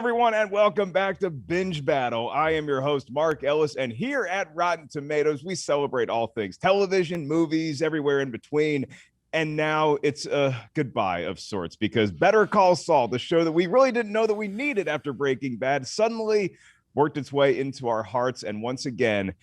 everyone, and welcome back to Binge Battle. I am your host, Mark Ellis, and here at Rotten Tomatoes, we celebrate all things television, movies, everywhere in between. And now it's a goodbye of sorts, because Better Call Saul, the show that we really didn't know that we needed after Breaking Bad, suddenly worked its way into our hearts. And once again,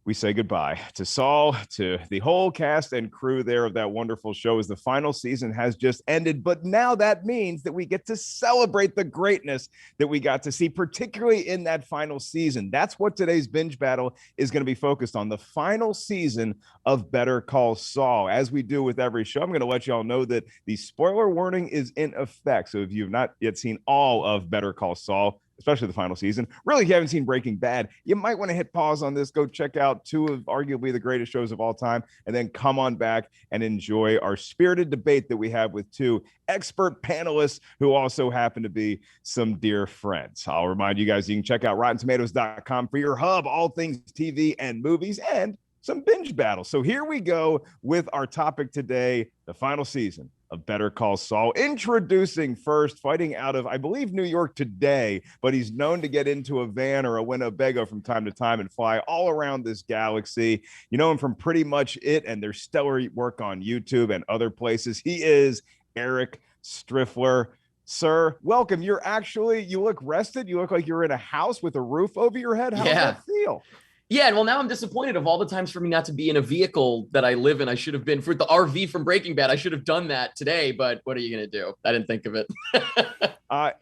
we say goodbye to Saul, to the whole cast and crew there of that wonderful show, as the final season has just ended. But now that means that we get to celebrate the greatness that we got to see, particularly in that final season. That's what today's binge battle is going to be focused on, the final season of Better Call Saul. As we do with every show, I'm going to let you all know that the spoiler warning is in effect. So if you've not yet seen all of Better Call Saul, especially the final season, really, if you haven't seen Breaking Bad, you might want to hit pause on this, go check out two of arguably the greatest shows of all time, and then come on back and enjoy our spirited debate that we have with two expert panelists who also happen to be some dear friends. I'll remind you guys, you can check out RottenTomatoes.com for your hub, all things TV and movies, and some binge battles. So here we go with our topic today, the final season of Better Call Saul. Introducing first, fighting out of, I believe, New York today, but he's known to get into a van or a Winnebago from time to time and fly all around this galaxy. You know him from Pretty Much It and their stellar work on YouTube and other places. He is Eric Striffler. Sir, welcome. You look rested. You look like you're in a house with a roof over your head. How does that feel? Yeah, well, now I'm disappointed of all the times for me not to be in a vehicle that I live in. I should have been for the RV from Breaking Bad. I should have done that today, but what are you going to do? I didn't think of it.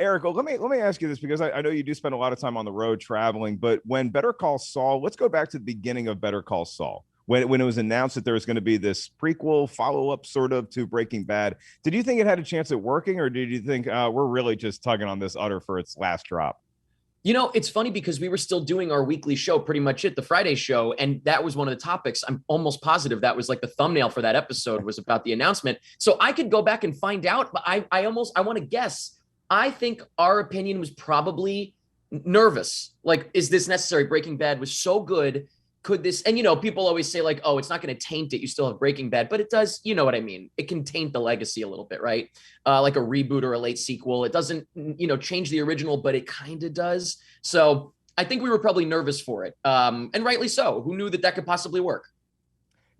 Eric, let me ask you this, because I know you do spend a lot of time on the road traveling, but when Better Call Saul, let's go back to the beginning of Better Call Saul. When it was announced that there was going to be this prequel follow-up sort of to Breaking Bad, did you think it had a chance at working, or did you think we're really just tugging on this udder for its last drop? You know, it's funny because we were still doing our weekly show, Pretty Much It, the Friday show, and that was one of the topics. I'm almost positive that was like the thumbnail for that episode was about the announcement. So I could go back and find out, but I want to guess. I think our opinion was probably nervous. Like, is this necessary? Breaking Bad was so good. Could this, and people always say like, oh, it's not going to taint it. You still have Breaking Bad, but it does, you know what I mean? It can taint the legacy a little bit, right? Like a reboot or a late sequel. It doesn't, change the original, but it kind of does. So I think we were probably nervous for it. And rightly so. Who knew that could possibly work?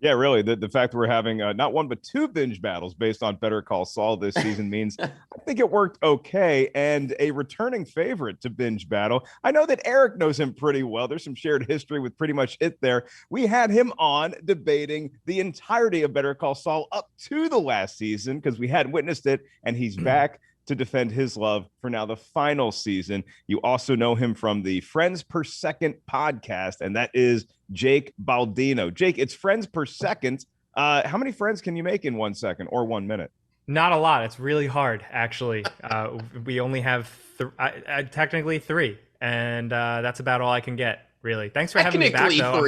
Yeah, really. The fact that we're having not one, but two binge battles based on Better Call Saul this season means I think it worked okay. And a returning favorite to binge battle. I know that Eric knows him pretty well. There's some shared history with Pretty Much It there. We had him on debating the entirety of Better Call Saul up to the last season, because we hadn't witnessed it, and he's back to defend his love for now the final season. You also know him from the Friends Per Second podcast, and that is Jake Baldino. Jake, it's Friends Per Second. How many friends can you make in 1 second or 1 minute? Not a lot. It's really hard, actually. We only have technically three, and that's about all I can get, really. Thanks for having me back, though.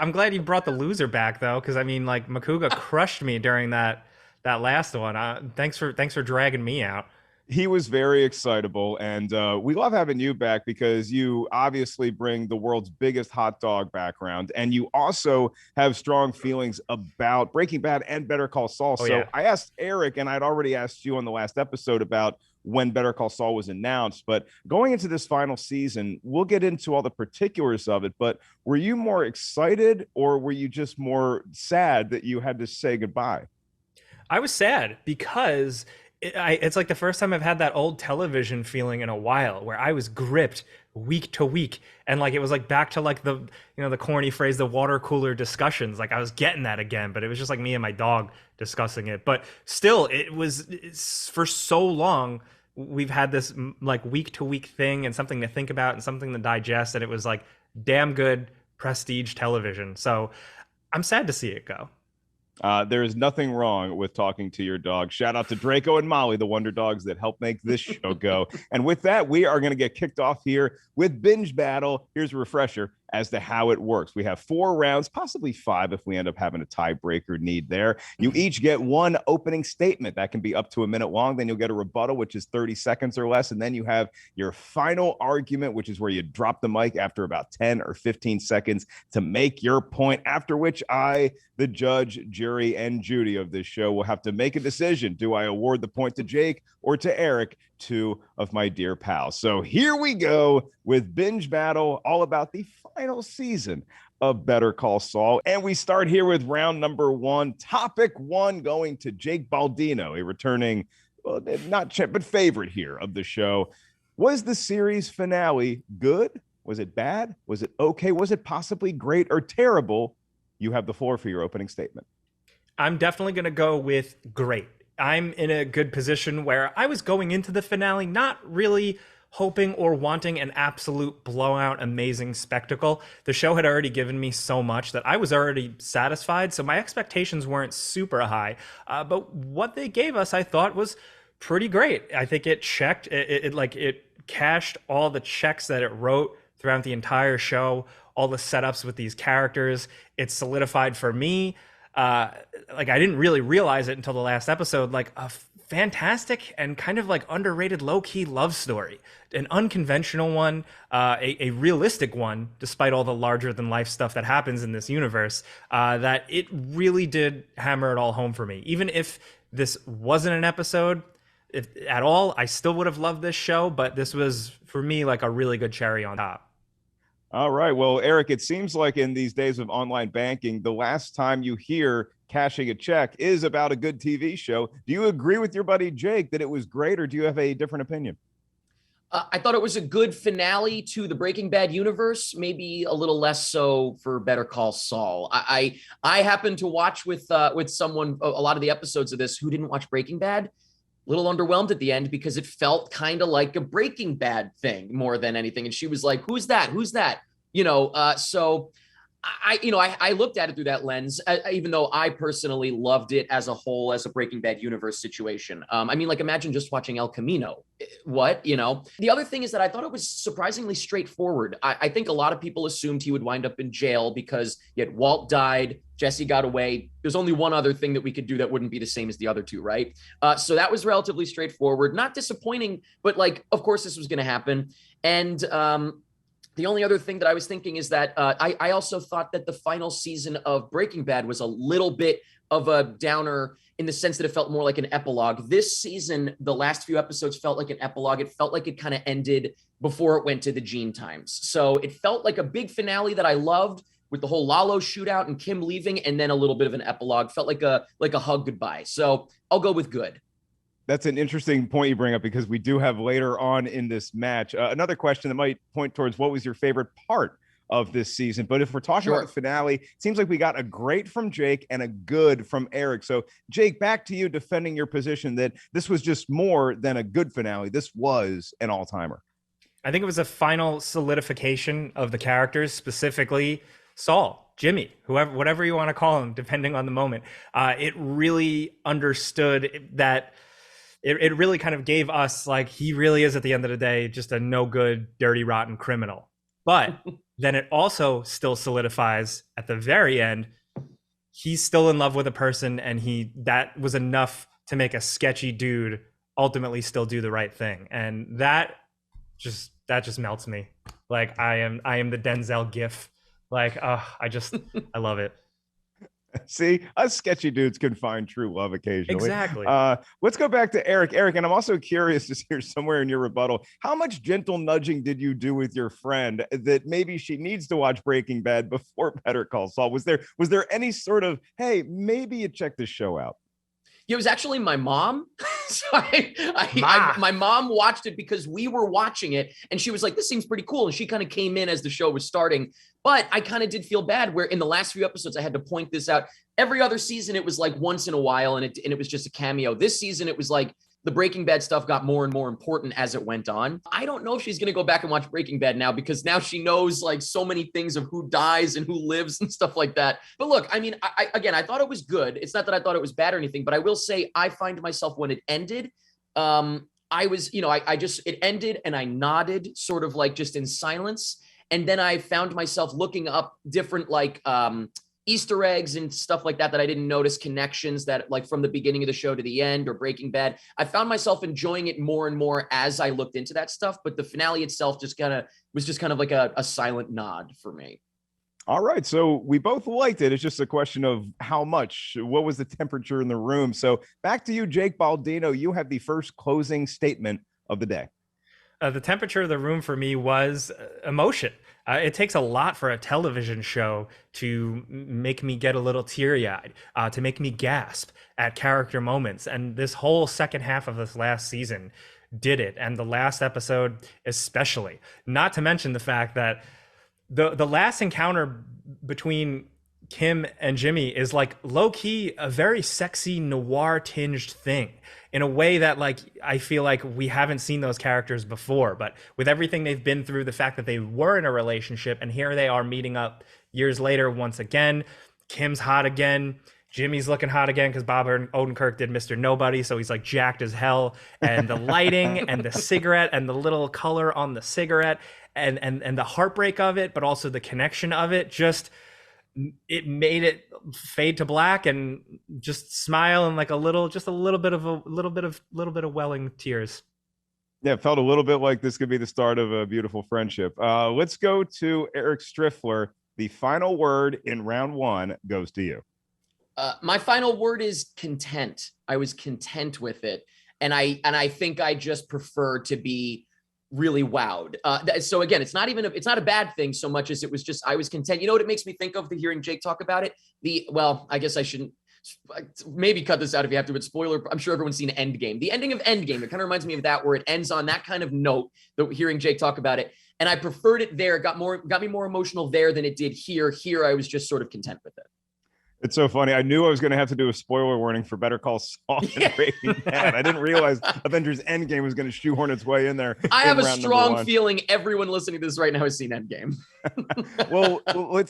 I'm glad you brought the loser back, though, because I mean, like, Makuga crushed me during that last one. Thanks for dragging me out. He was very excitable, and we love having you back because you obviously bring the world's biggest hot dog background, and you also have strong feelings about Breaking Bad and Better Call Saul. I asked Eric, and I'd already asked you on the last episode about when Better Call Saul was announced, but going into this final season, we'll get into all the particulars of it, but were you more excited, or were you just more sad that you had to say goodbye? I was sad because it's like the first time I've had that old television feeling in a while, where I was gripped week to week, and like it was like back to like the the corny phrase, the water cooler discussions. Like I was getting that again, but it was just like me and my dog discussing it. But still, it's for so long we've had this like week to week thing and something to think about and something to digest, and it was like damn good prestige television. So I'm sad to see it go. There is nothing wrong with talking to your dog. Shout out to Draco and Molly, the wonder dogs that help make this show go. And with that, we are going to get kicked off here with Binge Battle. Here's a refresher as to how it works. We have 4 rounds, possibly 5 if we end up having a tiebreaker need there. You each get one opening statement that can be up to a minute long. Then you'll get a rebuttal, which is 30 seconds or less. And then you have your final argument, which is where you drop the mic after about 10 or 15 seconds to make your point, after which I, the judge, Yuri and Judy of this show will have to make a decision. Do I award the point to Jake or to Eric, two of my dear pals? So here we go with Binge Battle, all about the final season of Better Call Saul. And we start here with round number one. Topic one going to Jake Baldino, a returning, well, not champ, but favorite here of the show. Was the series finale good? Was it bad? Was it okay? Was it possibly great or terrible? You have the floor for your opening statement. I'm definitely going to go with great. I'm in a good position where I was going into the finale not really hoping or wanting an absolute blowout, amazing spectacle. The show had already given me so much that I was already satisfied, so my expectations weren't super high. But what they gave us, I thought, was pretty great. I think it checked, it cashed all the checks that it wrote throughout the entire show, all the setups with these characters. It solidified for me, I didn't really realize it until the last episode, like a fantastic and kind of like underrated low-key love story, an unconventional one, a realistic one, despite all the larger than life stuff that happens in this universe, that it really did hammer it all home for me. Even if this wasn't an episode at all, I still would have loved this show, but this was for me like a really good cherry on top. All right. Well, Eric, it seems like in these days of online banking, the last time you hear cashing a check is about a good TV show. Do you agree with your buddy Jake that it was great, or do you have a different opinion? I thought it was a good finale to the Breaking Bad universe, maybe a little less so for Better Call Saul. I happened to watch with someone a lot of the episodes of this who didn't watch Breaking Bad. A little underwhelmed at the end because it felt kind of like a Breaking Bad thing more than anything. And she was like, "Who's that? Who's that?" So I looked at it through that lens, even though I personally loved it as a whole, as a Breaking Bad universe situation. Imagine just watching El Camino. The other thing is that I thought it was surprisingly straightforward. I think a lot of people assumed he would wind up in jail because yet Walt died, Jesse got away. There's only one other thing that we could do that wouldn't be the same as the other two, right? So that was relatively straightforward, not disappointing, but of course this was going to happen. And the only other thing that I was thinking is that I also thought that the final season of Breaking Bad was a little bit of a downer in the sense that it felt more like an epilogue. This season, the last few episodes felt like an epilogue. It felt like it kind of ended before it went to the Gene times. So it felt like a big finale that I loved with the whole Lalo shootout and Kim leaving, and then a little bit of an epilogue. Felt like a hug goodbye. So I'll go with good. That's an interesting point you bring up, because we do have later on in this match another question that might point towards what was your favorite part of this season. But if we're talking about the finale, it seems like we got a great from Jake and a good from Eric. So Jake, back to you defending your position that this was just more than a good finale. This was an all-timer. I think it was a final solidification of the characters, specifically Saul, Jimmy, whoever, whatever you want to call him, depending on the moment. It really understood that. It really kind of gave us, like, he really is at the end of the day just a no good, dirty, rotten criminal. But then it also still solidifies at the very end, he's still in love with a person, and that was enough to make a sketchy dude ultimately still do the right thing. And that just melts me. Like, I am the Denzel gif. Like, I love it. See, us sketchy dudes can find true love occasionally. Exactly. Let's go back to Eric. Eric, and I'm also curious to hear somewhere in your rebuttal, how much gentle nudging did you do with your friend that maybe she needs to watch Breaking Bad before Better Call Saul? Was there any sort of, hey, maybe you check this show out? It was actually my mom. So my mom watched it because we were watching it, and she was like, "This seems pretty cool." And she kind of came in as the show was starting. But I kind of did feel bad where in the last few episodes, I had to point this out. Every other season, it was like once in a while, and it was just a cameo. This season, it was like the Breaking Bad stuff got more and more important as it went on. I don't know if she's going to go back and watch Breaking Bad now, because now she knows like so many things of who dies and who lives and stuff like that. But look, I mean, I thought it was good. It's not that I thought it was bad or anything, but I will say I find myself when it ended, it ended and I nodded sort of like just in silence. And then I found myself looking up different like Easter eggs and stuff like that I didn't notice, connections that like from the beginning of the show to the end or Breaking Bad. I found myself enjoying it more and more as I looked into that stuff. But the finale itself was just kind of like a silent nod for me. All right. So we both liked it. It's just a question of how much. What was the temperature in the room? So back to you, Jake Baldino. You have the first closing statement of the day. The temperature of the room for me was emotion. It takes a lot for a television show to make me get a little teary-eyed, to make me gasp at character moments. And this whole second half of this last season did it. And the last episode especially. Not to mention the fact that the last encounter between Kim and Jimmy is like low-key a very sexy noir tinged thing in a way that like I feel like we haven't seen those characters before. But with everything they've been through, the fact that they were in a relationship and here they are meeting up years later once again, Kim's hot again, Jimmy's looking hot again because Bob Odenkirk did Mr. Nobody, so he's like jacked as hell, and the lighting and the cigarette and the little color on the cigarette and the heartbreak of it, but also the connection of it, just it made it fade to black and just smile and like a little bit of welling tears. Yeah, it felt a little bit like this could be the start of a beautiful friendship. Let's go to Eric Striffler. The final word in round one goes to you. My final word is content. I was content with it. And I think I just prefer to be really wowed. So again, it's not a bad thing so much as it was just, I was content. You know what it makes me think of, the hearing Jake talk about it? Well, I guess I shouldn't maybe cut this out if you have to, but spoiler, I'm sure everyone's seen Endgame. The ending of Endgame, it kind of reminds me of that, where it ends on that kind of note, hearing Jake talk about it. And I preferred it there. It got me more emotional there than it did here. Here, I was just sort of content with it. It's so funny. I knew I was going to have to do a spoiler warning for Better Call Saul and Breaking Bad. I didn't realize Avengers Endgame was going to shoehorn its way in there. I have a strong feeling everyone listening to this right now has seen Endgame. Well,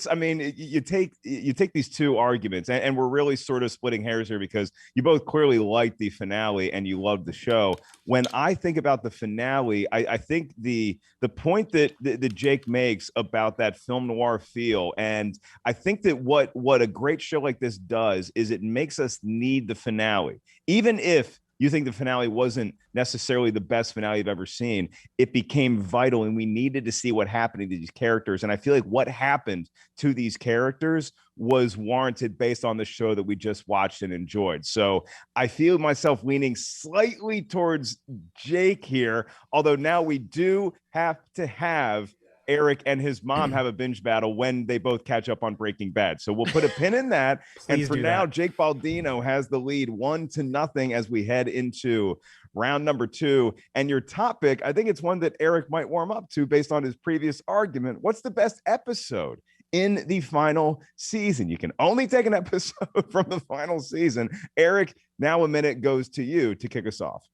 you take these two arguments, and we're really sort of splitting hairs here because you both clearly liked the finale and you loved the show. When I think about the finale, I think the point that Jake makes about that film noir feel, and I think that what a great show like this does is it makes us need the finale. Even if you think the finale wasn't necessarily the best finale you've ever seen, it became vital and we needed to see what happened to these characters. And I feel like what happened to these characters was warranted based on the show that we just watched and enjoyed. So I feel myself leaning slightly towards Jake here, although now we do have to have Eric and his mom have a binge battle when they both catch up on Breaking Bad. So we'll put a pin in that. And for now, Jake Baldino has the lead 1-0 as we head into round number 2. And your topic, I think it's one that Eric might warm up to based on his previous argument. What's the best episode in the final season? You can only take an episode from the final season. Eric, now a minute goes to you to kick us off.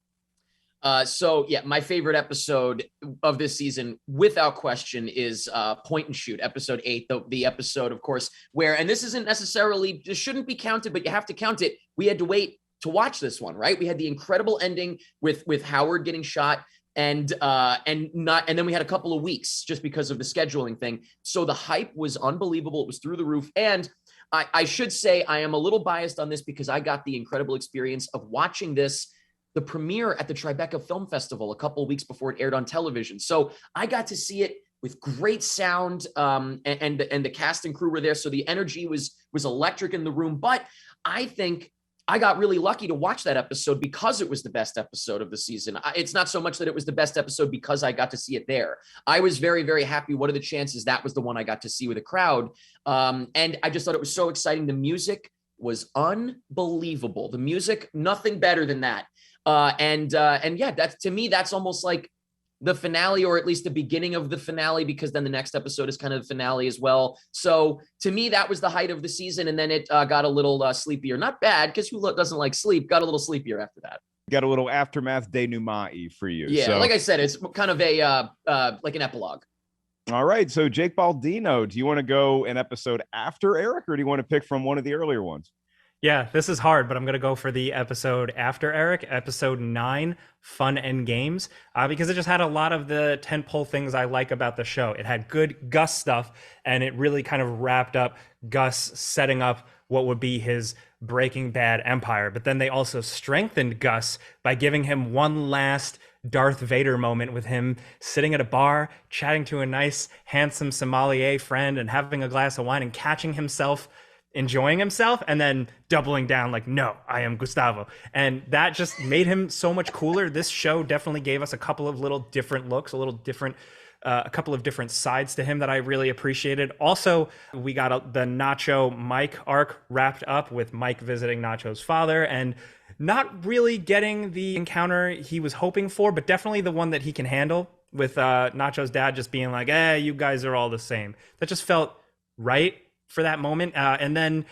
So yeah, my favorite episode of this season, without question, is Point and Shoot, episode 8, the episode, of course, where, and this isn't necessarily, this shouldn't be counted, but you have to count it. We had to wait to watch this one, right? We had the incredible ending with Howard getting shot, and then we had a couple of weeks just because of the scheduling thing. So the hype was unbelievable. It was through the roof. And I should say I am a little biased on this because I got the incredible experience of watching the premiere at the Tribeca Film Festival a couple of weeks before it aired on television. So I got to see it with great sound, and the cast and crew were there. So the energy was electric in the room. But I think I got really lucky to watch that episode because it was the best episode of the season. It's not so much that it was the best episode because I got to see it there. I was very, very happy. What are the chances that was the one I got to see with a crowd? And I just thought it was so exciting. The music was unbelievable. The music, nothing better than that. And yeah, that's, to me, that's almost like the finale, or at least the beginning of the finale, because then the next episode is kind of the finale as well. So to me, that was the height of the season. And then it got a little sleepier. Not bad, because who doesn't like sleep? Got a little sleepier after that. Got a little aftermath denouement for you. Yeah, so, like I said, it's kind of a like an epilogue. All right. So Jake Baldino, do you want to go an episode after Eric, or do you want to pick from one of the earlier ones? Yeah, this is hard, but I'm going to go for the episode after Eric, episode 9, Fun and Games, because it just had a lot of the tentpole things I like about the show. It had good Gus stuff, and it really kind of wrapped up Gus setting up what would be his Breaking Bad empire. But then they also strengthened Gus by giving him one last Darth Vader moment with him sitting at a bar, chatting to a nice, handsome sommelier friend and having a glass of wine and catching himself enjoying himself and then doubling down like, no, I am Gustavo. And that just made him so much cooler. This show definitely gave us a couple of little different looks, a couple of different sides to him that I really appreciated. Also, we got the Nacho Mike arc wrapped up with Mike visiting Nacho's father and not really getting the encounter he was hoping for, but definitely the one that he can handle with Nacho's dad just being like, you guys are all the same. That just felt right for that moment. And then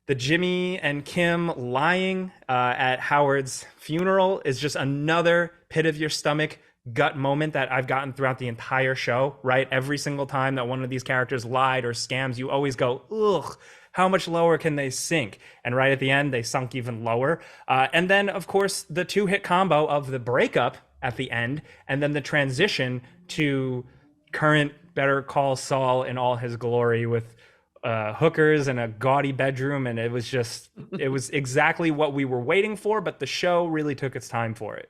the Jimmy and Kim lying at Howard's funeral is just another pit of your stomach gut moment that I've gotten throughout the entire show, right? Every single time that one of these characters lied or scams, you always go, ugh, how much lower can they sink? And right at the end, they sunk even lower. And then, of course, the two-hit combo of the breakup at the end and then the transition to current Better Call Saul in all his glory with hookers and a gaudy bedroom. And it was exactly what we were waiting for, but the show really took its time for it.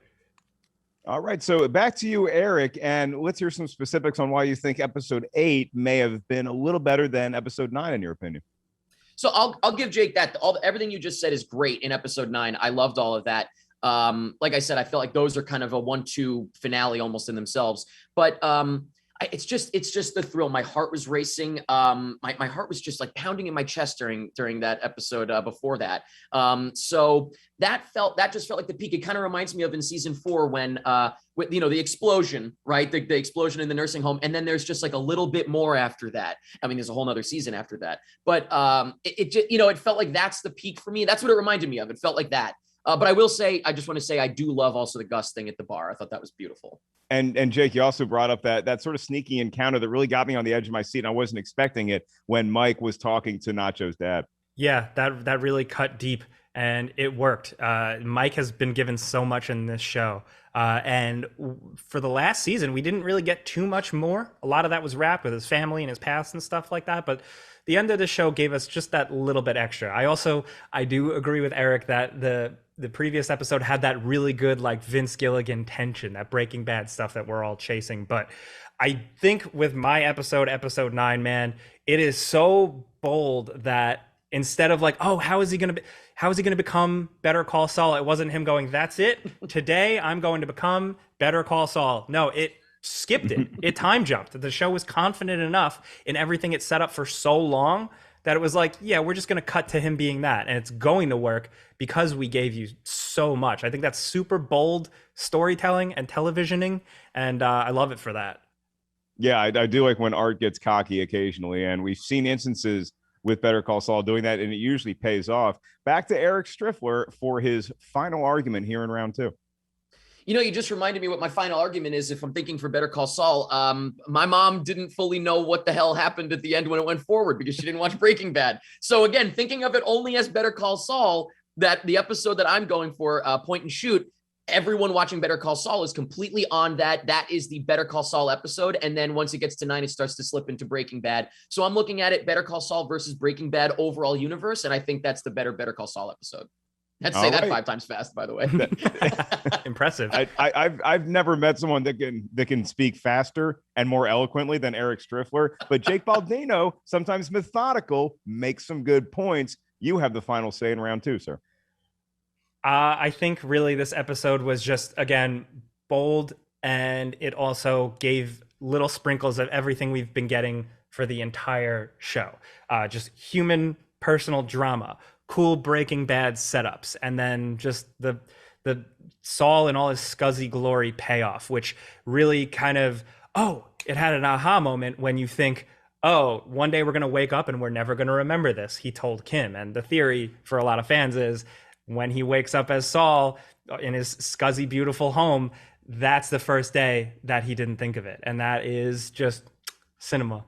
All right, so back to you, Eric, and let's hear some specifics on why you think episode 8 may have been a little better than episode 9, in your opinion. So I'll give Jake that. Everything you just said is great in episode 9. I loved all of that. Like I said, I feel like those are kind of a 1-2 finale almost in themselves. But it's just the thrill. My heart was racing. My heart was just like pounding in my chest during that episode before that. So that just felt like the peak. It kind of reminds me of in season 4 when with the explosion, right? The explosion in the nursing home, and then there's just like a little bit more after that. I mean, there's a whole nother season after that. But it just, it felt like that's the peak for me. That's what it reminded me of. It felt like that. But I will say, I just want to say, I do love also the Gus thing at the bar. I thought that was beautiful. And Jake, you also brought up that sort of sneaky encounter that really got me on the edge of my seat. And I wasn't expecting it when Mike was talking to Nacho's dad. Yeah, that really cut deep and it worked. Mike has been given so much in this show. And for the last season, we didn't really get too much more. A lot of that was wrapped with his family and his past and stuff like that. But the end of the show gave us just that little bit extra. I do agree with Eric that the previous episode had that really good like Vince Gilligan tension, that Breaking Bad stuff that we're all chasing. But I think with my episode 9, man, it is so bold that instead of like, oh, how is he going to become Better Call Saul? It wasn't him going, that's it. Today I'm going to become Better Call Saul. No, it skipped it. It time jumped. The show was confident enough in everything it set up for so long that it was like, yeah, we're just going to cut to him being that. And it's going to work because we gave you so much. I think that's super bold storytelling and televisioning. And I love it for that. Yeah, I do like when art gets cocky occasionally. And we've seen instances with Better Call Saul doing that, and it usually pays off. Back to Eric Striffler for his final argument here in round 2. You just reminded me what my final argument is. If I'm thinking for Better Call Saul, my mom didn't fully know what the hell happened at the end when it went forward because she didn't watch Breaking Bad. So again, thinking of it only as Better Call Saul, that the episode that I'm going for, Point and Shoot, everyone watching Better Call Saul is completely on that. That is the Better Call Saul episode. And then once it gets to 9, it starts to slip into Breaking Bad. So I'm looking at it Better Call Saul versus Breaking Bad overall universe. And I think that's the Better Call Saul episode. I had to say that 5 times fast, by the way. Impressive. I've never met someone that can speak faster and more eloquently than Eric Striffler. But Jake Baldino, sometimes methodical, makes some good points. You have the final say in round 2, sir. I think really this episode was just, again, bold, and it also gave little sprinkles of everything we've been getting for the entire show. Just human, personal drama, cool Breaking Bad setups, and then just the Saul in all his scuzzy glory payoff, which really kind of, it had an aha moment when you think, one day we're going to wake up and we're never going to remember this, he told Kim. And the theory for a lot of fans is when he wakes up as Saul in his scuzzy, beautiful home, that's the first day that he didn't think of it. And that is just cinema.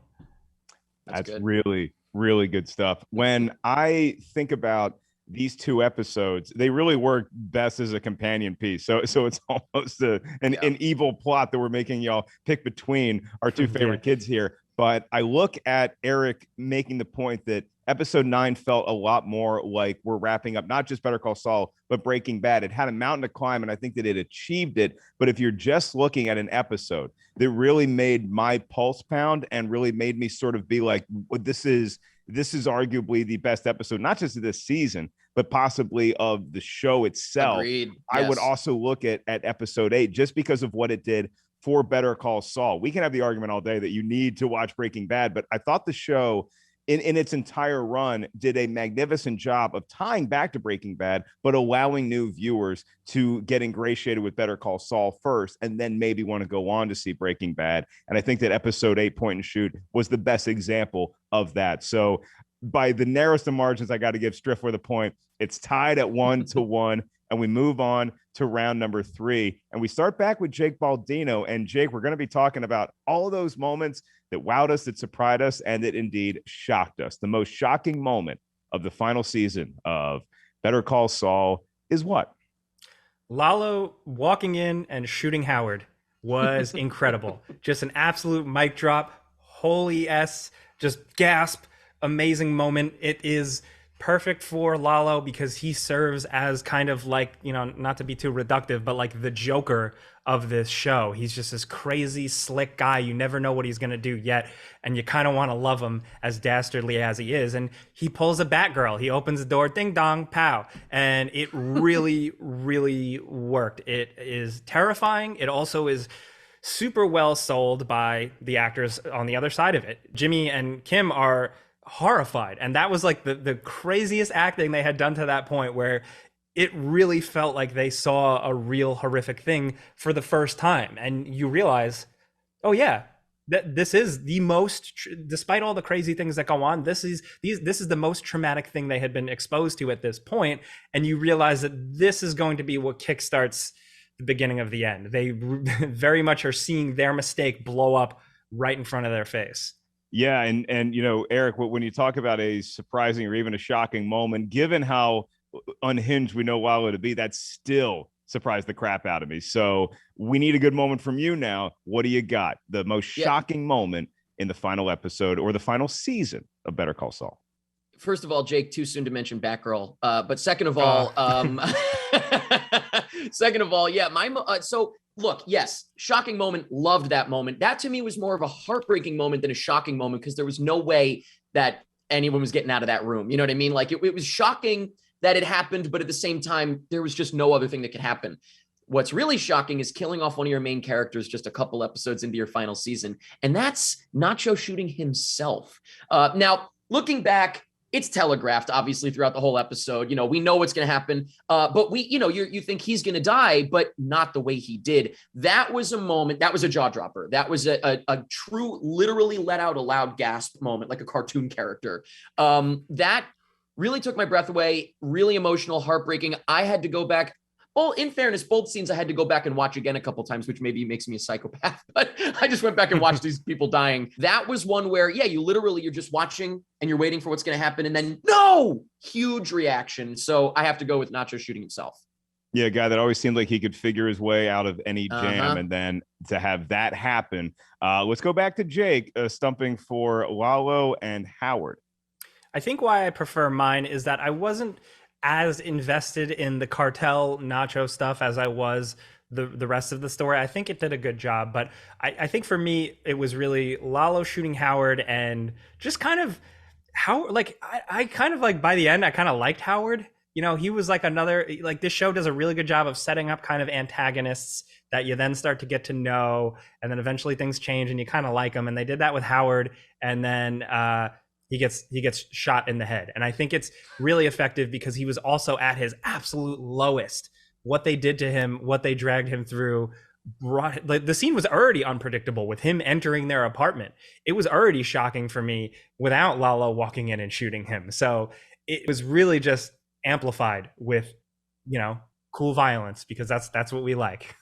That's really, really good stuff. When I think about these 2 episodes, they really work best as a companion piece. So it's almost an evil plot that we're making y'all pick between our 2 favorite kids here. But I look at Eric making the point that Episode 9 felt a lot more like we're wrapping up not just Better Call Saul, but Breaking Bad. It had a mountain to climb, and I think that it achieved it. But if you're just looking at an episode, that really made my pulse pound and really made me sort of be like, this is arguably the best episode, not just of this season, but possibly of the show itself. Agreed. I Yes. would also look at episode 8 just because of what it did for Better Call Saul. We can have the argument all day that you need to watch Breaking Bad, but I thought the show in its entire run did a magnificent job of tying back to Breaking Bad, but allowing new viewers to get ingratiated with Better Call Saul first, and then maybe want to go on to see Breaking Bad. And I think that episode 8, Point and Shoot, was the best example of that. So by the narrowest of margins, I got to give Striffler the point. It's tied at 1-1, and we move on to round number 3. And we start back with Jake Baldino. And Jake, we're going to be talking about all of those moments that wowed us, that surprised us, and that indeed shocked us. The most shocking moment of the final season of Better Call Saul is what? Lalo walking in and shooting Howard was incredible. Just an absolute mic drop. Holy S, just gasp. Amazing moment. It is perfect for Lalo because he serves as kind of like, you know, not to be too reductive, but like the Joker of this show. He's just this crazy, slick guy. You never know what he's going to do yet. And you kind of want to love him as dastardly as he is. And he pulls a Batgirl. He opens the door, ding dong, pow. And it really, really worked. It is terrifying. It also is super well sold by the actors on the other side of it. Jimmy and Kim are horrified, and that was like the craziest acting they had done to that point, where it really felt like they saw a real horrific thing for the first time. And you realize, oh yeah, that this is the most, despite all the crazy things that go on, this is the most traumatic thing they had been exposed to at this point. And you realize that this is going to be what kickstarts the beginning of the end. They very much are seeing their mistake blow up right in front of their face. Yeah, and you know, Eric, when you talk about a surprising or even a shocking moment, given how unhinged we know Lalo to be, that still surprised the crap out of me. So we need a good moment from you now. What do you got? The most shocking moment in the final episode or the final season of Better Call Saul? First of all, Jake, too soon to mention Batgirl. But second of all, so look, yes, shocking moment. Loved that moment. That to me was more of a heartbreaking moment than a shocking moment, because there was no way that anyone was getting out of that room. You know what I mean? Like it was shocking that it happened, but at the same time, there was just no other thing that could happen. What's really shocking is killing off one of your main characters just a couple episodes into your final season. And that's Nacho shooting himself. Now, looking back, it's telegraphed, obviously, throughout the whole episode. You know, we know what's going to happen, but you think he's going to die, but not the way he did. That was a moment. That was a jaw dropper. That was a true, literally let out a loud gasp moment, like a cartoon character. That really took my breath away. Really emotional, heartbreaking. I had to go back. Well, in fairness, both scenes I had to go back and watch again a couple times, which maybe makes me a psychopath, but I just went back and watched these people dying. That was one where, yeah, you're just watching and you're waiting for what's going to happen. And then no, huge reaction. So I have to go with Nacho shooting himself. Yeah, a guy that always seemed like he could figure his way out of any jam. And then to have that happen. Let's go back to Jake stumping for Lalo and Howard. I think why I prefer mine is that I wasn't as invested in the cartel Nacho stuff as I was the rest of the story. I think it did a good job, but I think for me, it was really Lalo shooting Howard, and just kind of Howard, like I kind of like by the end, I kind of liked Howard. You know, he was like this show does a really good job of setting up kind of antagonists that you then start to get to know, and then eventually things change and you kind of like them. And they did that with Howard, and then he gets shot in the head. And I think it's really effective because he was also at his absolute lowest. What they did to him, what they dragged him through, the scene was already unpredictable with him entering their apartment. It was already shocking for me without Lalo walking in and shooting him. So it was really just amplified with, you know, cool violence, because that's what we like.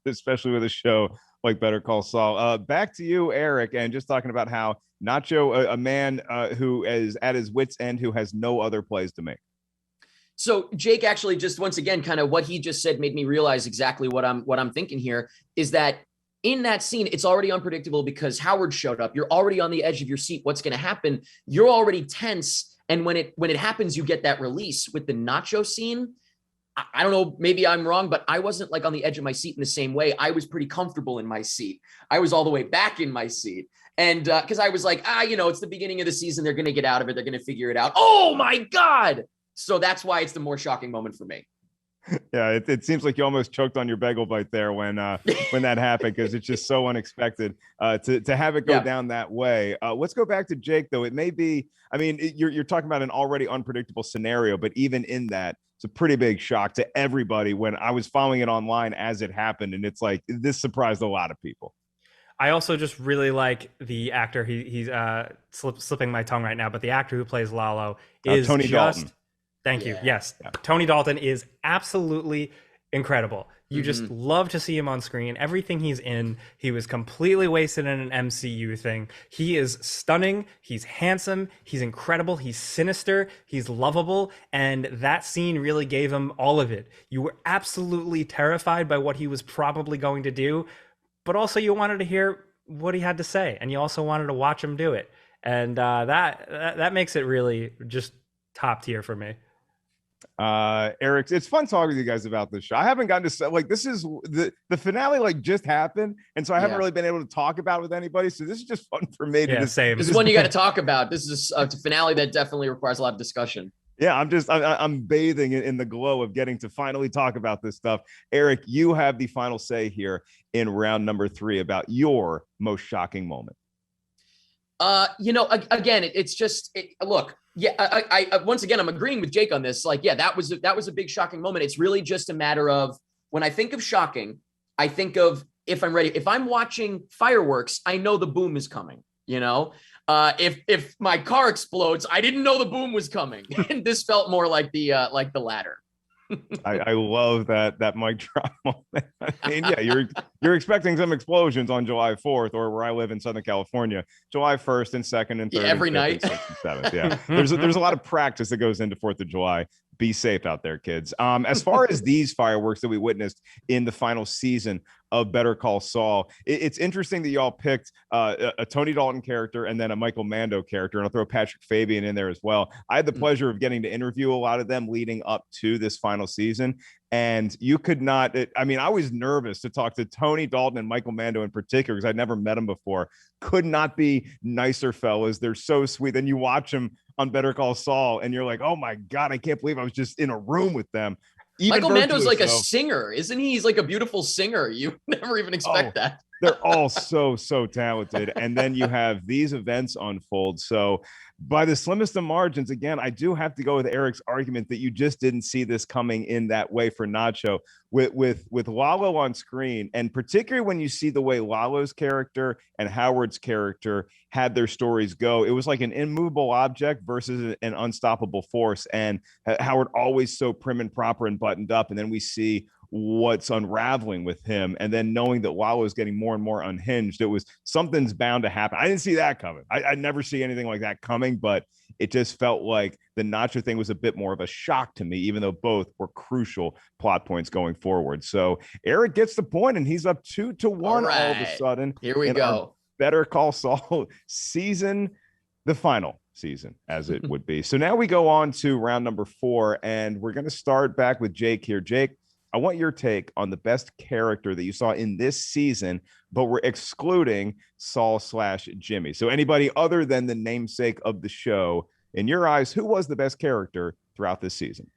Especially with a show like Better Call Saul. Back to you, Eric, and just talking about how Nacho, a man who is at his wit's end, who has no other plays to make. So Jake, actually, just once again, kind of what he just said made me realize exactly what I'm thinking here is that in that scene, it's already unpredictable because Howard showed up. You're already on the edge of your seat. What's going to happen? You're already tense. And when it happens, you get that release. With the nacho scene, I don't know, maybe I'm wrong, but I wasn't like on the edge of my seat in the same way. I was pretty comfortable in my seat. I was all the way back in my seat. And because I was like, it's the beginning of the season. They're going to get out of it. They're going to figure it out. Oh my God. So that's why it's the more shocking moment for me. Yeah, it seems like you almost choked on your bagel bite there when that happened, because it's just so unexpected to have it go down that way. Let's go back to Jake, though. It may be, I mean, you're talking about an already unpredictable scenario, but even in that, it's a pretty big shock to everybody when I was following it online as it happened. And it's like, this surprised a lot of people. I also just really like the actor. He's slipping my tongue right now, but the actor who plays Lalo is Tony Dalton. Thank you. Yes. Yeah. Tony Dalton is absolutely incredible. You just love to see him on screen. Everything he's in, he was completely wasted in an MCU thing. He is stunning. He's handsome. He's incredible. He's sinister. He's lovable. And that scene really gave him all of it. You were absolutely terrified by what he was probably going to do, but also you wanted to hear what he had to say. And you also wanted to watch him do it. And that makes it really just top tier for me. Eric, it's fun talking to you guys about this show. I haven't gotten to, like, this is the finale like just happened, and so I haven't really been able to talk about it with anybody, so this is just fun for me to same. This is one you got to talk about. This is a finale that definitely requires a lot of discussion. Yeah, I'm bathing in the glow of getting to finally talk about this stuff. Eric, you have the final say here in round number 3 about your most shocking moment. Again, it's just look. Yeah, I once again, I'm agreeing with Jake on this. Like, yeah, that was a big shocking moment. It's really just a matter of, when I think of shocking, I think of if I'm ready. If I'm watching fireworks, I know the boom is coming. If my car explodes, I didn't know the boom was coming. And this felt more like the latter. I love that mic drop moment. I mean, yeah, you're expecting some explosions on July 4th, or where I live in Southern California, July 1st and 2nd and 3rd, every night, and 6th and 7th. Yeah, there's a lot of practice that goes into 4th of July. Be safe out there, kids. As far as these fireworks that we witnessed in the final season of Better Call Saul, it's interesting that y'all picked a Tony Dalton character and then a Michael Mando character, and I'll throw Patrick Fabian in there as well. I had the pleasure of getting to interview a lot of them leading up to this final season, and you could not, I was nervous to talk to Tony Dalton and Michael Mando in particular, because I'd never met them before. Could not be nicer fellas. They're so sweet. Then you watch them on Better Call Saul, and you're like, oh my God, I can't believe I was just in a room with them. Michael Mando's like a singer, isn't he? He's like a beautiful singer. You never even expect that. They're all so talented. And then you have these events unfold. So by the slimmest of margins, again, I do have to go with Eric's argument that you just didn't see this coming in that way for Nacho with Lalo on screen. And particularly when you see the way Lalo's character and Howard's character had their stories go, it was like an immovable object versus an unstoppable force. And Howard always so prim and proper and buttoned up. And then we see what's unraveling with him, and then knowing that Lalo is getting more and more unhinged, it was something's bound to happen. I didn't see that coming. I never see anything like that coming, but it just felt like the Nacho thing was a bit more of a shock to me, even though both were crucial plot points going forward. So Eric gets the point, and he's up 2-1 all of a sudden. Here we go. Better Call Saul season, the final season, as it would be. So now we go on to round number 4, and we're going to start back with Jake here. Jake, I want your take on the best character that you saw in this season, but we're excluding Saul/Jimmy. So anybody other than the namesake of the show, in your eyes, who was the best character throughout this season?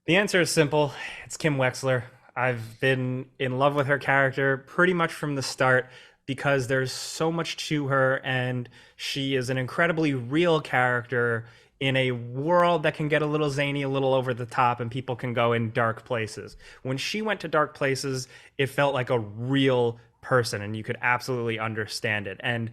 The answer is simple. It's Kim Wexler. I've been in love with her character pretty much from the start, because there's so much to her, and she is an incredibly real character in a world that can get a little zany, a little over the top, and people can go in dark places. When she went to dark places, it felt like a real person, and you could absolutely understand it. And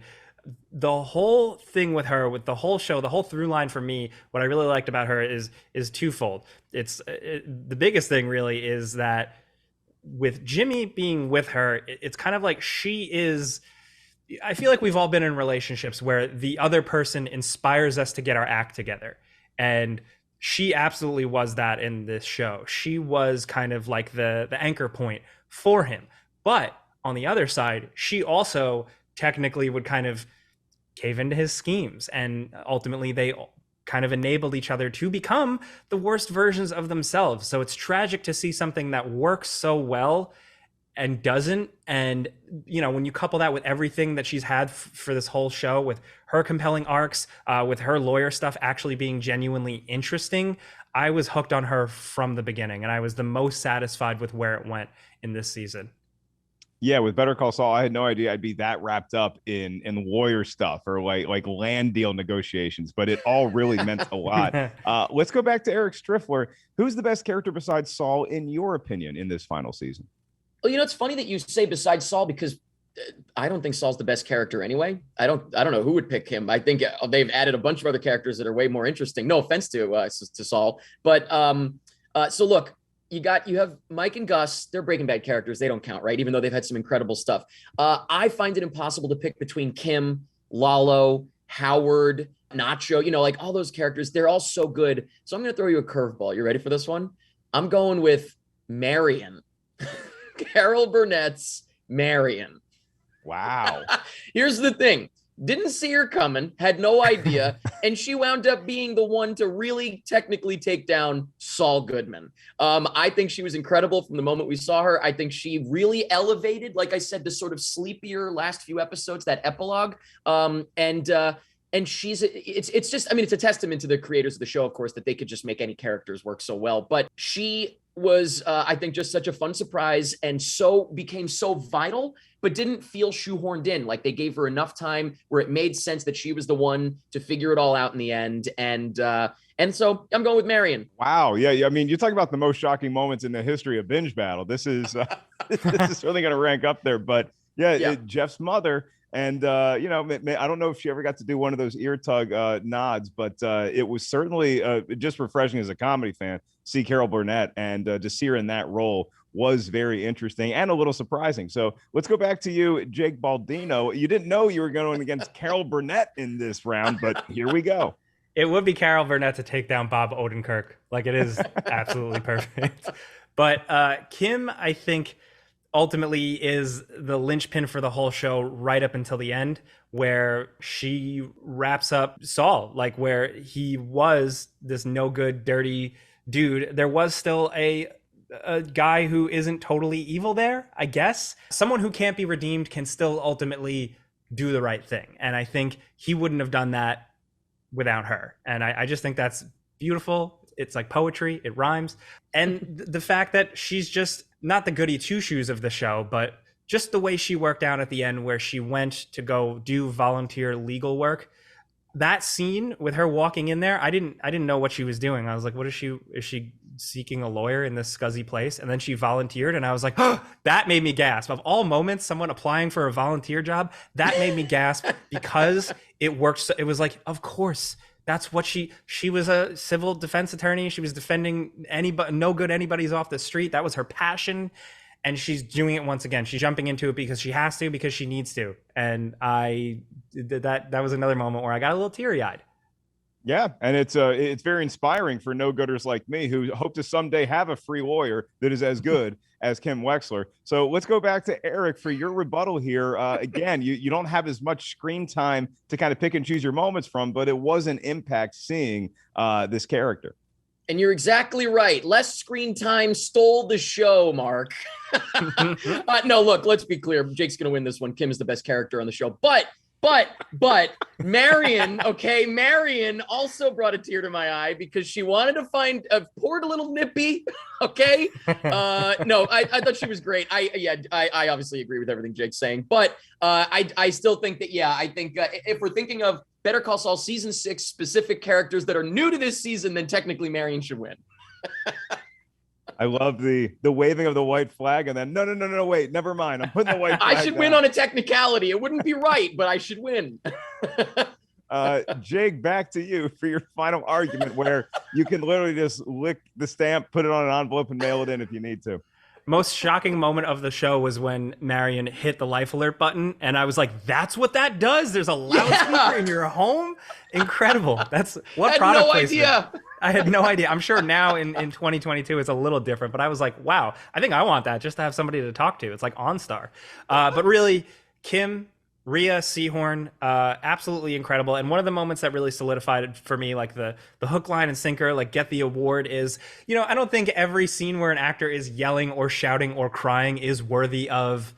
the whole thing with her, with the whole show, the whole through line for me, what I really liked about her is twofold. The biggest thing really is that with Jimmy being with her, it's kind of like she is... I feel like we've all been in relationships where the other person inspires us to get our act together. And she absolutely was that in this show. She was kind of like the anchor point for him. But on the other side, she also technically would kind of cave into his schemes, and ultimately they kind of enabled each other to become the worst versions of themselves. So it's tragic to see something that works so well and doesn't. And when you couple that with everything that she's had for this whole show, with her compelling arcs, with her lawyer stuff actually being genuinely interesting, I was hooked on her from the beginning, and I was the most satisfied with where it went in this season. Yeah, with Better Call Saul, I had no idea I'd be that wrapped up in lawyer stuff or like land deal negotiations, but it all really meant a lot. Let's go back to Eric Striffler. Who's the best character besides Saul, in your opinion, in this final season? Well, it's funny that you say besides Saul, because I don't think Saul's the best character anyway. I don't know who would pick him. I think they've added a bunch of other characters that are way more interesting. No offense to Saul, but so look. You have Mike and Gus. They're Breaking Bad characters. They don't count, right? Even though they've had some incredible stuff. I find it impossible to pick between Kim, Lalo, Howard, Nacho, like all those characters. They're all so good. So I'm going to throw you a curveball. You ready for this one? I'm going with Marion. Carol Burnett's Marion. Wow. Here's the thing. Didn't see her coming, had no idea, and she wound up being the one to really technically take down Saul Goodman. I think she was incredible from the moment we saw her. I think she really elevated, like I said, the sort of sleepier last few episodes, that epilogue. And it's just, it's a testament to the creators of the show, of course, that they could just make any characters work so well. But she was, I think, just such a fun surprise, and became so vital, but didn't feel shoehorned in. Like, they gave her enough time where it made sense that she was the one to figure it all out in the end. And so I'm going with Marion. Wow. Yeah. I mean, you're talking about the most shocking moments in the history of Binge Battle. This is this is really going to rank up there. But yeah. Jeff's mother. And, I don't know if she ever got to do one of those ear tug nods, but it was certainly just refreshing as a comedy fan to see Carol Burnett, and to see her in that role was very interesting and a little surprising. So let's go back to you, Jake Baldino. You didn't know you were going against Carol Burnett in this round, but here we go. It would be Carol Burnett to take down Bob Odenkirk. Like, it is absolutely perfect. But Kim, I think, ultimately is the linchpin for the whole show right up until the end, where she wraps up Saul, like, where he was this no good, dirty dude. There was still a guy who isn't totally evil there, I guess. Someone who can't be redeemed can still ultimately do the right thing. And I think he wouldn't have done that without her. And I just think that's beautiful. It's like poetry. It rhymes. And the fact that she's just not the goody two-shoes of the show, but just the way she worked out at the end, where she went to go do volunteer legal work. That scene with her walking in there, I didn't know what she was doing. I was like, is she seeking a lawyer in this scuzzy place? And then she volunteered, and I was like, oh, that made me gasp. Of all moments, someone applying for a volunteer job, that made me gasp, because it worked. So it was like, of course, that's what she was, a civil defense attorney. She was defending anybody's off the street. That was her passion. And she's doing it once again. She's jumping into it because she has to, because she needs to. And that was another moment where I got a little teary-eyed. Yeah, and it's very inspiring for no-gooders like me, who hope to someday have a free lawyer that is as good as Kim Wexler. So let's go back to Eric for your rebuttal here. Again, you don't have as much screen time to kind of pick and choose your moments from, but it was an impact seeing this character. And you're exactly right. Less screen time stole the show, Mark. No, look, let's be clear. Jake's going to win this one. Kim is the best character on the show. But Marion, okay, Marion also brought a tear to my eye, because she wanted to find poured a little nippy. Okay. No, I thought she was great. I obviously agree with everything Jake's saying, but I still think that, I think if we're thinking of Better Call Saul season 6 specific characters that are new to this season, then technically Marion should win. I love the waving of the white flag, and then no, wait, never mind. I'm putting the white flag I should win on a technicality. It wouldn't be right, but I should win. Jake, back to you for your final argument, where you can literally just lick the stamp, put it on an envelope, and mail it in if you need to. most shocking moment of the show was when Marion hit the life alert button, and I was like, "That's what that does." There's a loudspeaker in your home. Incredible. That's what product placement. Idea. I had no idea. I'm sure now in 2022 it's a little different, but I was like, wow, I think I want that just to have somebody to talk to. It's like OnStar. But really, Kim, Rhea Seehorn, absolutely incredible. And one of the moments that really solidified it for me, like the hook, line, and sinker, like get the award is, I don't think every scene where an actor is yelling or shouting or crying is worthy of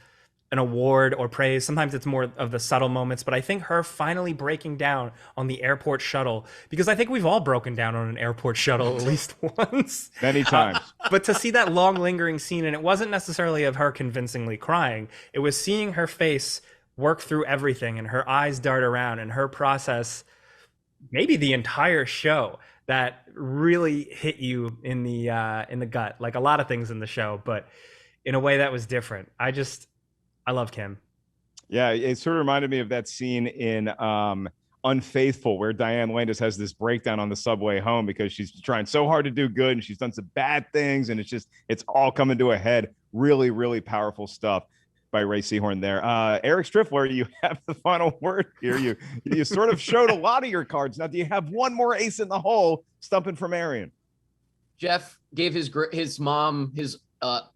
an award or praise. Sometimes it's more of the subtle moments, but I think her finally breaking down on the airport shuttle, because I think we've all broken down on an airport shuttle at least once. Many times. But to see that long lingering scene, and it wasn't necessarily of her convincingly crying, it was seeing her face work through everything and her eyes dart around and her process, maybe the entire show, that really hit you in the gut, like a lot of things in the show, but in a way that was different. I love Kim. Yeah, it sort of reminded me of that scene in Unfaithful, where Diane Lane has this breakdown on the subway home because she's trying so hard to do good and she's done some bad things, and it's all coming to a head. Really, really powerful stuff by Ray Seehorn there. Eric Striffler, you have the final word here. You sort of showed a lot of your cards. Now, do you have one more ace in the hole stumping for Marion? Jeff gave his mom, his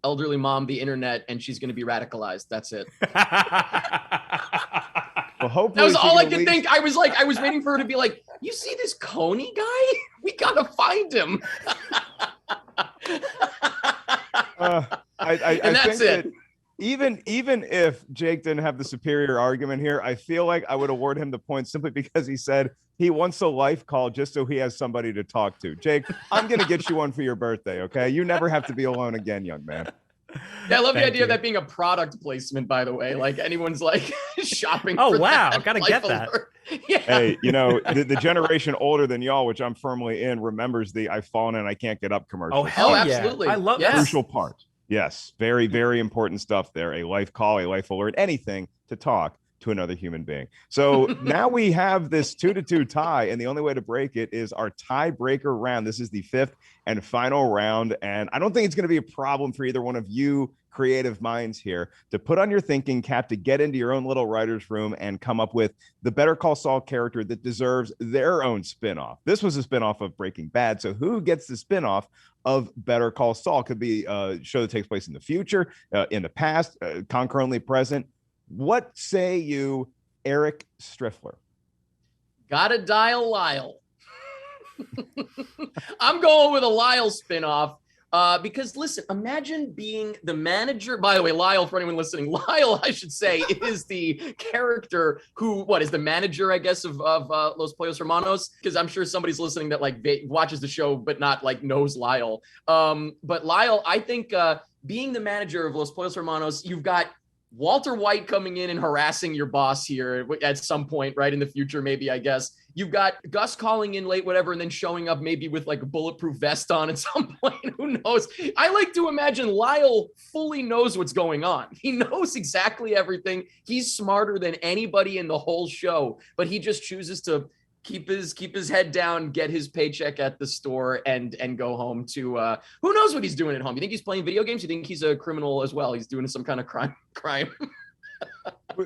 elderly mom, the internet, and she's going to be radicalized. That's it. Well, hopefully that was all I could think. I was waiting for her to be like, "You see this Coney guy? We gotta find him." And that's it. Even if Jake didn't have the superior argument here, I feel like I would award him the point simply because he said he wants a life call just so he has somebody to talk to. Jake, I'm going to get you one for your birthday, okay? You never have to be alone again, young man. Yeah, I love the idea of that being a product placement, by the way. Like anyone's like shopping. Oh, for wow. That Gotta get that. Yeah. Hey, the generation older than y'all, which I'm firmly in, remembers the "I've fallen and I can't get up" commercial. Oh, hell yeah. Absolutely. I love that. Crucial part. Yes, very, very important stuff there. A life call, a life alert, anything to talk to another human being. So now we have this 2-2 tie, and the only way to break it is our tiebreaker round. This is the fifth and final round, and I don't think it's going to be a problem for either one of you creative minds here to put on your thinking cap, to get into your own little writer's room and come up with the Better Call Saul character that deserves their own spinoff. This was a spinoff of Breaking Bad, so who gets the spinoff of Better Call Saul? Could be a show that takes place in the future, in the past, concurrently present. What say you, Eric Striffler? Gotta dial Lyle. I'm going with a Lyle spinoff. Because listen, imagine being the manager. By the way, Lyle, for anyone listening, Lyle, I should say, is the character who, is the manager, I guess, of Los Pollos Hermanos. Because I'm sure somebody's listening that watches the show but not knows Lyle. But Lyle, I think being the manager of Los Pollos Hermanos, you've got Walter White coming in and harassing your boss here at some point, right, in the future, maybe, I guess. You've got Gus calling in late, whatever, and then showing up maybe with a bulletproof vest on at some point. Who knows? I like to imagine Lyle fully knows what's going on. He knows exactly everything. He's smarter than anybody in the whole show, but he just chooses to keep his head down, get his paycheck at the store, and go home to who knows what he's doing at home. You think he's playing video games? You think he's a criminal as well? He's doing some kind of crime.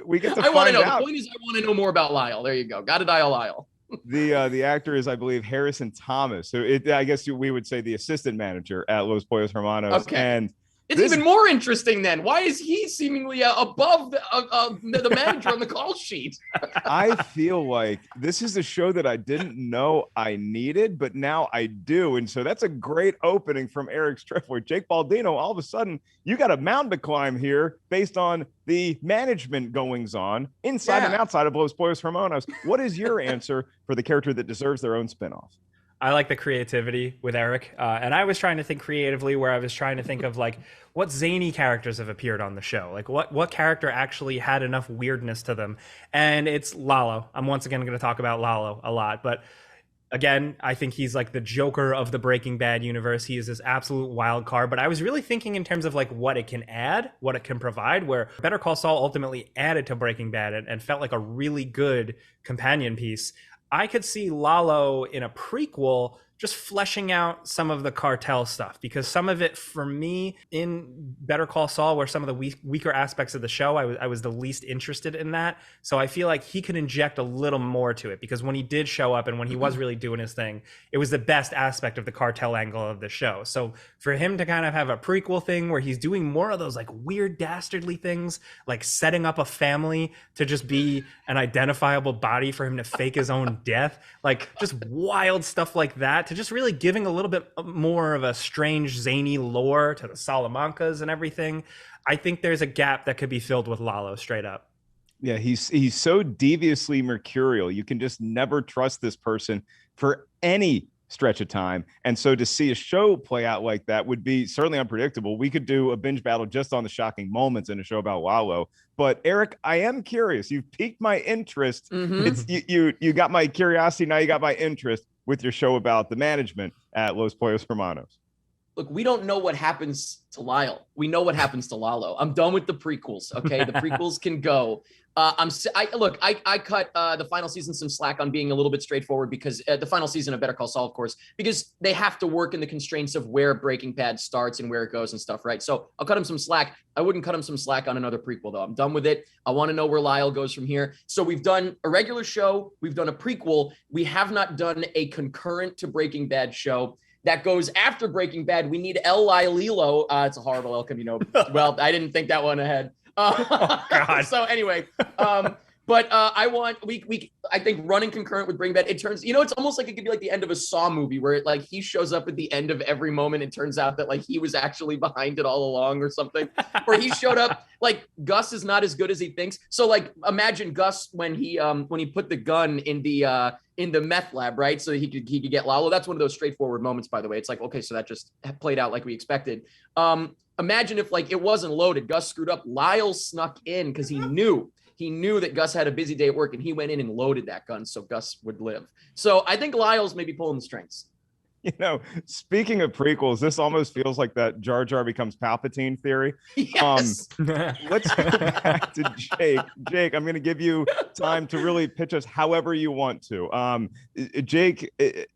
We get to I want to find know. out. The point is, I want to know more about Lyle. There you go. Got to dial Lyle. The actor is, I believe, Harrison Thomas. So I guess we would say the assistant manager at Los Pollos Hermanos. Okay. And it's even more interesting then. Why is he seemingly above the manager on the call sheet? I feel like this is a show that I didn't know I needed, but now I do. And so that's a great opening from Eric Striffler. Jake Baldino, all of a sudden, you got a mountain to climb here based on the management goings on inside and outside of Los Pollos Hermanos. What is your answer for the character that deserves their own spinoff? I like the creativity with Eric. And I was trying to think creatively, where I was trying to think of what zany characters have appeared on the show. What character actually had enough weirdness to them. And it's Lalo. I'm once again going to talk about Lalo a lot. But again, I think he's the Joker of the Breaking Bad universe. He is this absolute wild card. But I was really thinking in terms of what it can add, what it can provide, where Better Call Saul ultimately added to Breaking Bad and felt like a really good companion piece. I could see Lalo in a prequel just fleshing out some of the cartel stuff, because some of it for me in Better Call Saul were some of the weaker aspects of the show. I was the least interested in that. So I feel like he could inject a little more to it, because when he did show up and when he was really doing his thing, it was the best aspect of the cartel angle of the show. So for him to kind of have a prequel thing where he's doing more of those like weird dastardly things, like setting up a family to just be an identifiable body for him to fake his own death, like just wild stuff like that, to just really giving a little bit more of a strange, zany lore to the Salamancas and everything. I think there's a gap that could be filled with Lalo, straight up. Yeah, he's so deviously mercurial. You can just never trust this person for any stretch of time. And so to see a show play out like that would be certainly unpredictable. We could do a binge battle just on the shocking moments in a show about Lalo. But Eric, I am curious. You've piqued my interest. It's you got my curiosity. Now you got my interest with your show about the management at Los Pollos Hermanos. Look, we don't know what happens to Lyle. We know what happens to Lalo. I'm done with the prequels. Okay, the prequels can go. I cut the final season some slack on being a little bit straightforward, because the final season of Better Call Saul, of course, because they have to work in the constraints of where Breaking Bad starts and where it goes and stuff, right? So I'll cut him some slack. I wouldn't cut him some slack on another prequel, though. I'm done with it. I want to know where Lyle goes from here. So we've done a regular show. We've done a prequel. We have not done a concurrent to Breaking Bad show that goes after Breaking Bad. We need El Lilo. It's a horrible El Camino. Well, I didn't think that one ahead. Oh, God. So anyway, I think running concurrent with Breaking Bad, it turns, it's almost like it could be like the end of a Saw movie where it, like, he shows up at the end of every moment. It turns out that like he was actually behind it all along or something, or he showed up like Gus is not as good as he thinks. So like imagine Gus when he put the gun in the meth lab, right? So he could get Lalo. That's one of those straightforward moments, by the way. It's like, okay, so that just played out like we expected. Imagine if like it wasn't loaded, Gus screwed up, Lyle snuck in because he knew that Gus had a busy day at work, and he went in and loaded that gun so Gus would live. So I think Lyle's maybe pulling the strings. Speaking of prequels, this almost feels like that Jar Jar becomes Palpatine theory. Yes. Let's go back to Jake. Jake, I'm going to give you time to really pitch us however you want to. Jake,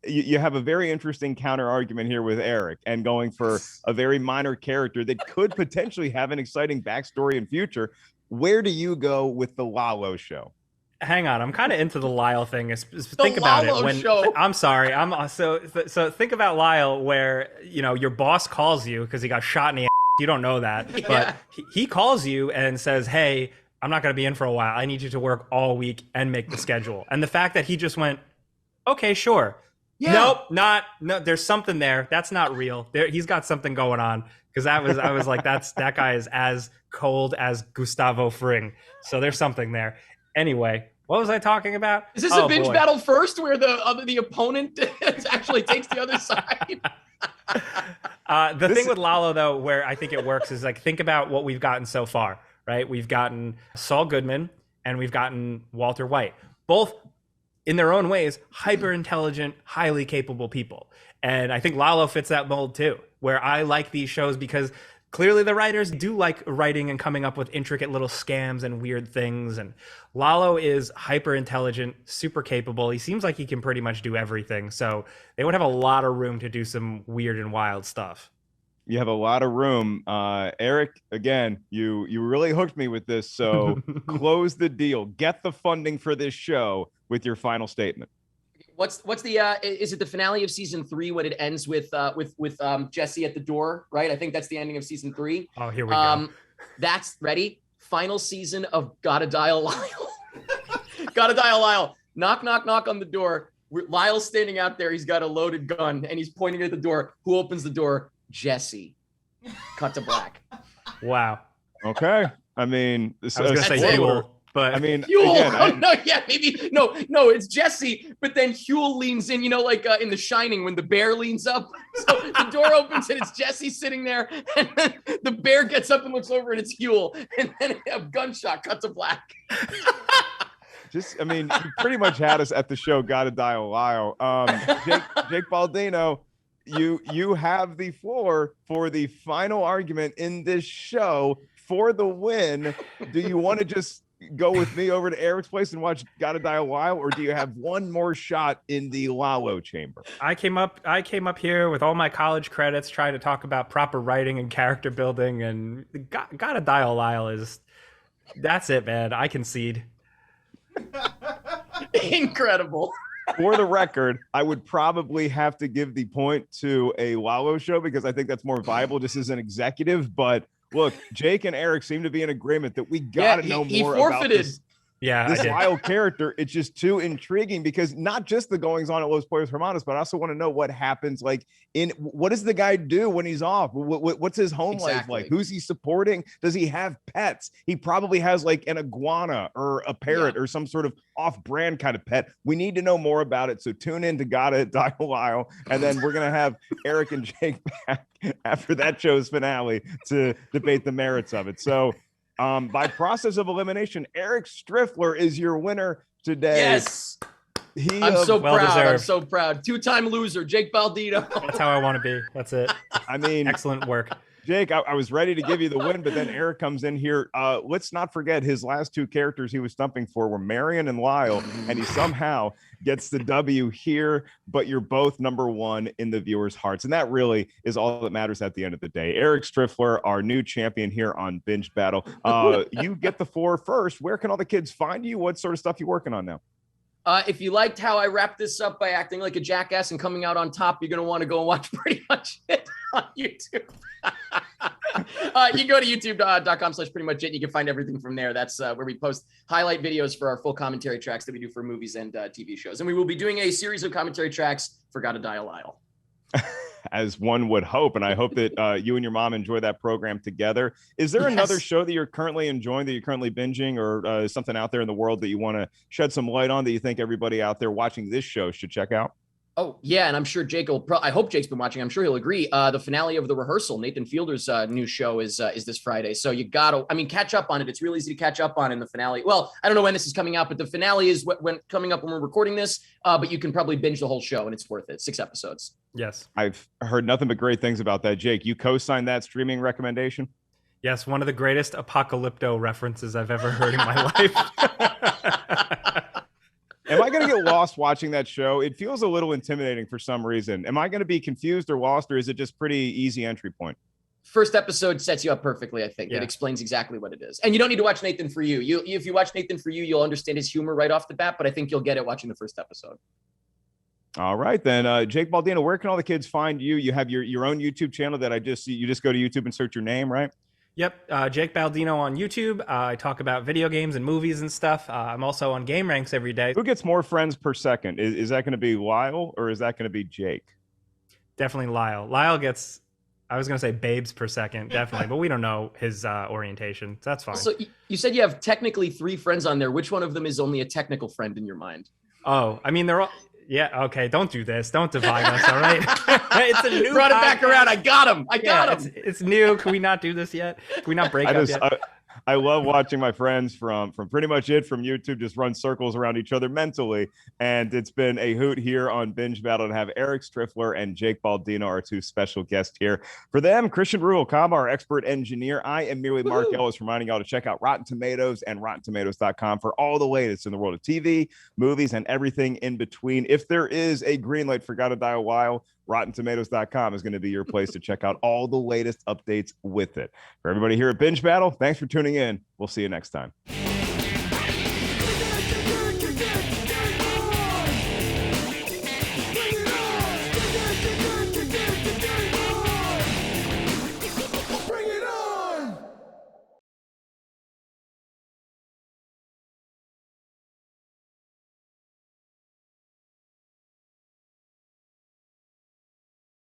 you have a very interesting counter argument here with Eric, and going for a very minor character that could potentially have an exciting backstory and future. Where do you go with the Lalo show? Hang on, I'm kind of into the Lyle thing. Think about it. I'm sorry. So think about Lyle, where your boss calls you because he got shot in the ass. You don't know that, but he calls you and says, "Hey, I'm not going to be in for a while. I need you to work all week and make the schedule." And the fact that he just went, "Okay, sure." Yeah. No. There's something there. That's not real. He's got something going on, because I was like, that guy is as cold as Gustavo Fring. So there's something there. Anyway, what was I talking about? Is this a binge battle first, where the opponent actually takes the other side? The thing with Lalo, though, where I think it works is like, think about what we've gotten so far, right? We've gotten Saul Goodman and we've gotten Walter White, both in their own ways, hyper intelligent, highly capable people. And I think Lalo fits that mold too, where I like these shows because clearly the writers do like writing and coming up with intricate little scams and weird things. And Lalo is hyper intelligent, super capable. He seems like he can pretty much do everything. So they would have a lot of room to do some weird and wild stuff. You have a lot of room. Eric, again, you really hooked me with this. So close the deal. Get the funding for this show with your final statement. What's the is it the finale of season 3 when it ends with Jesse at the door, right? I think that's the ending of season 3. Oh, here we go. That's ready. Final season of Gotta Dial Lyle. Gotta Dial Lyle. Knock, knock, knock on the door. Lyle's standing out there. He's got a loaded gun and he's pointing at the door. Who opens the door? Jesse. Cut to black. Wow. Okay. I mean, I was gonna say Huel, but I mean, Huel. No, it's Jesse. But then Huel leans in, like in The Shining when the bear leans up. So the door opens and it's Jesse sitting there, and then the bear gets up and looks over and it's Huel, and then a gunshot. Cut to black. You pretty much had us at the show Gotta Dial Lyle. Jake Baldino, you have the floor for the final argument in this show for the win. Do you want to just go with me over to Eric's place and watch Gotta Die a While, or do you have one more shot in the Lalo chamber? I came up here with all my college credits, trying to talk about proper writing and character building, and Gotta Die a While that's it, man. I concede. Incredible. For the record, I would probably have to give the point to a Lalo show because I think that's more viable just as an executive. But look, Jake and Eric seem to be in agreement that we got to know more about this. Yeah, this Lyle character. It's just too intriguing because not just the goings on at Los Pollos Hermanos, but I also want to know what happens. Like, what does the guy do when he's off? What's his home life like? Who's he supporting? Does he have pets? He probably has like an iguana or a parrot or some sort of off-brand kind of pet. We need to know more about it. So tune in to Gotta Die a While, and then we're gonna have Eric and Jake back after that show's finale to debate the merits of it. So. By process of elimination, Eric Striffler is your winner today. Yes. I'm so proud. Deserved. I'm so proud. 2-time loser, Jake Baldino. That's how I want to be. That's it. I mean, excellent work. Jake, I was ready to give you the win, but then Eric comes in here. Let's not forget his last two characters he was stumping for were Marion and Lyle, and he somehow gets the W here, but you're both number one in the viewers' hearts. And that really is all that matters at the end of the day. Eric Striffler, our new champion here on Binge Battle. You get the floor first. Where can all the kids find you? What sort of stuff you working on now? If you liked how I wrapped this up by acting like a jackass and coming out on top, you're going to want to go and watch pretty much it on YouTube. You can go to youtube.com/prettymuchit. You can find everything from there. That's where we post highlight videos for our full commentary tracks that we do for movies and TV shows. And we will be doing a series of commentary tracks for Gotta Die a While. As one would hope. And I hope that you and your mom enjoy that program together. Is there another show that you're currently enjoying, that you're currently binging, or something out there in the world that you want to shed some light on that you think everybody out there watching this show should check out? Oh, yeah. And I'm sure Jake will I hope Jake's been watching. I'm sure he'll agree. The finale of The Rehearsal, Nathan Fielder's new show is this Friday. So you catch up on it. It's real easy to catch up on in the finale. Well, I don't know when this is coming out, but the finale is when coming up when we're recording this. But you can probably binge the whole show and it's worth it. 6 episodes. Yes. I've heard nothing but great things about that. Jake, you co-signed that streaming recommendation? Yes. One of the greatest apocalypto references I've ever heard in my life. Am I going to get lost watching that show? It feels a little intimidating for some reason. Am I going to be confused or lost, or is it just pretty easy entry point? First episode sets you up perfectly, I think. Yeah. It explains exactly what it is. And you don't need to watch Nathan For You. If you watch Nathan For You, you'll understand his humor right off the bat, but I think you'll get it watching the first episode. All right, then. Jake Baldino, where can all the kids find you? You have your own YouTube channel that you just go to YouTube and search your name, right? Yep, Jake Baldino on YouTube. I talk about video games and movies and stuff. I'm also on Game Ranks every day. Who gets more friends per second? Is that going to be Lyle or is that going to be Jake? Definitely Lyle. Lyle gets, I was going to say babes per second, definitely, but we don't know his orientation. So that's fine. So you said you have technically 3 friends on there. Which one of them is only a technical friend in your mind? Oh, I mean, they're all... Yeah, okay, don't do this. Don't divide us, all right? It's a new Brought it back around. I got him. It's new. Can we not do this yet? Can we not break up yet? I love watching my friends from Pretty Much It from YouTube just run circles around each other mentally. And it's been a hoot here on Binge Battle to have Eric Striffler and Jake Baldino, our 2 special guests here. For them, Christian Rubalcaba, our expert engineer. I am merely Mark Ellis, reminding y'all to check out Rotten Tomatoes and RottenTomatoes.com for all the latest in the world of TV, movies, and everything in between. If there is a green light for Gotta Die a While, RottenTomatoes.com is going to be your place to check out all the latest updates with it. For everybody here at Binge Battle, thanks for tuning in. We'll see you next time.